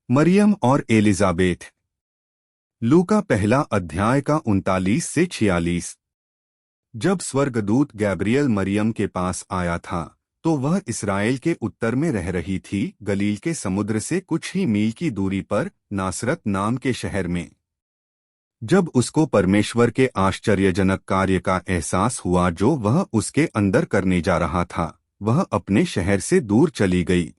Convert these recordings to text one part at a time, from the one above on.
मरियम और एलिजाबेथ। लूका पहला अध्याय का 39 से 46। जब स्वर्गदूत गैब्रियल मरियम के पास आया था तो वह इस्राएल के उत्तर में रह रही थी, गलील के समुद्र से कुछ ही मील की दूरी पर नासरत नाम के शहर में। जब उसको परमेश्वर के आश्चर्यजनक कार्य का एहसास हुआ जो वह उसके अंदर करने जा रहा था, वह अपने शहर से दूर चली गई।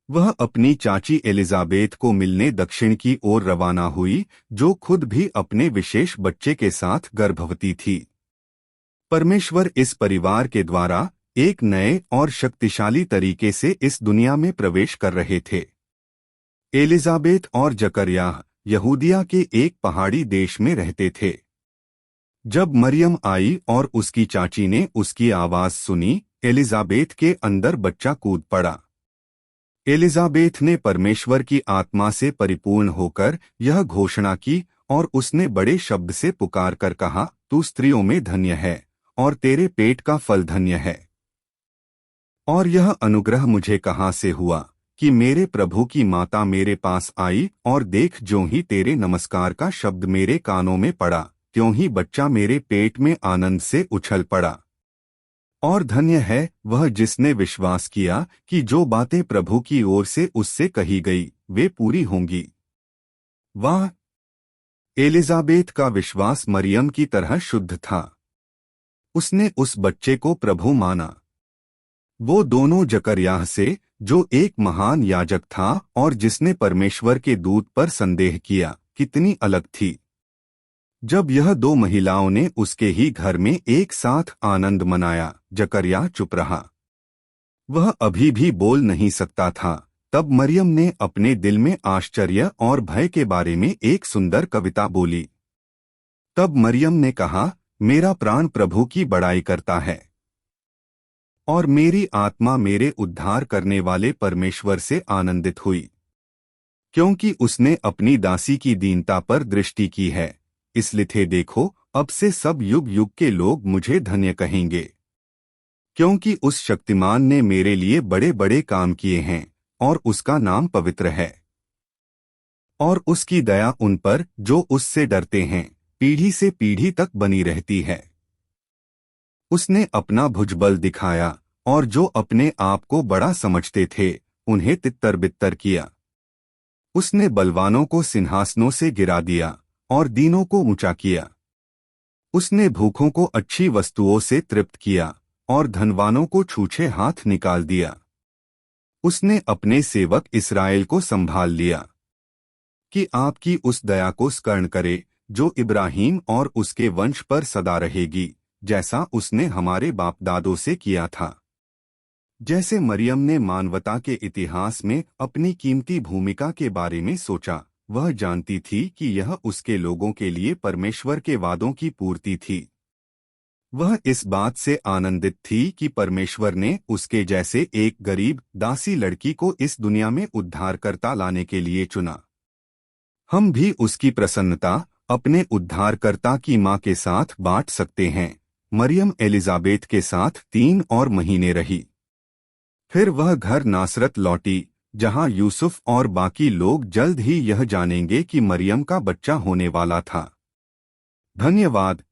वह अपनी चाची एलिजाबेथ को मिलने दक्षिण की ओर रवाना हुई, जो खुद भी अपने विशेष बच्चे के साथ गर्भवती थी। परमेश्वर इस परिवार के द्वारा एक नए और शक्तिशाली तरीके से इस दुनिया में प्रवेश कर रहे थे। एलिजाबेथ और जकरयाह यहूदिया के एक पहाड़ी देश में रहते थे। जब मरियम आई और उसकी चाची ने उसकी आवाज सुनी, एलिजाबेथ के अंदर बच्चा कूद पड़ा। एलिजाबेथ ने परमेश्वर की आत्मा से परिपूर्ण होकर यह घोषणा की और उसने बड़े शब्द से पुकार कर कहा, तू स्त्रियों में धन्य है और तेरे पेट का फल धन्य है। और यह अनुग्रह मुझे कहाँ से हुआ कि मेरे प्रभु की माता मेरे पास आई, और देख, ज्यों ही तेरे नमस्कार का शब्द मेरे कानों में पड़ा, त्यों ही बच्चा मेरे पेट में आनंद से उछल पड़ा। और धन्य है वह जिसने विश्वास किया कि जो बातें प्रभु की ओर से उससे कही गई वे पूरी होंगी। वाह! एलिजाबेथ का विश्वास मरियम की तरह शुद्ध था। उसने उस बच्चे को प्रभु माना। वो दोनों जकरयाह से, जो एक महान याजक था और जिसने परमेश्वर के दूत पर संदेह किया, कितनी अलग थी। जब यह दो महिलाओं ने उसके ही घर में एक साथ आनंद मनाया, जकरयाह चुप रहा। वह अभी भी बोल नहीं सकता था। तब मरियम ने अपने दिल में आश्चर्य और भय के बारे में एक सुंदर कविता बोली। तब मरियम ने कहा, मेरा प्राण प्रभु की बड़ाई करता है और मेरी आत्मा मेरे उद्धार करने वाले परमेश्वर से आनंदित हुई, क्योंकि उसने अपनी दासी की दीनता पर दृष्टि की है। इसलिए देखो, अब से सब युग युग के लोग मुझे धन्य कहेंगे, क्योंकि उस शक्तिमान ने मेरे लिए बड़े बड़े काम किए हैं और उसका नाम पवित्र है। और उसकी दया उन पर जो उससे डरते हैं पीढ़ी से पीढ़ी तक बनी रहती है। उसने अपना भुजबल दिखाया और जो अपने आप को बड़ा समझते थे उन्हें तितर बित्तर किया। उसने बलवानों को सिंहासनों से गिरा दिया और दीनों को ऊंचा किया। उसने भूखों को अच्छी वस्तुओं से तृप्त किया और धनवानों को छूछे हाथ निकाल दिया। उसने अपने सेवक इस्राएल को संभाल लिया कि आपकी उस दया को स्मरण करे जो इब्राहिम और उसके वंश पर सदा रहेगी, जैसा उसने हमारे बाप दादों से किया था। जैसे मरियम ने मानवता के इतिहास में अपनी कीमती भूमिका के बारे में सोचा, वह जानती थी कि यह उसके लोगों के लिए परमेश्वर के वादों की पूर्ति थी। वह इस बात से आनंदित थी कि परमेश्वर ने उसके जैसे एक गरीब दासी लड़की को इस दुनिया में उद्धारकर्ता लाने के लिए चुना। हम भी उसकी प्रसन्नता अपने उद्धारकर्ता की मां के साथ बांट सकते हैं। मरियम एलिजाबेथ के साथ 3 और महीने रही। फिर वह घर नासरत लौटी, जहां यूसुफ और बाकी लोग जल्द ही यह जानेंगे कि मरियम का बच्चा होने वाला था। धन्यवाद।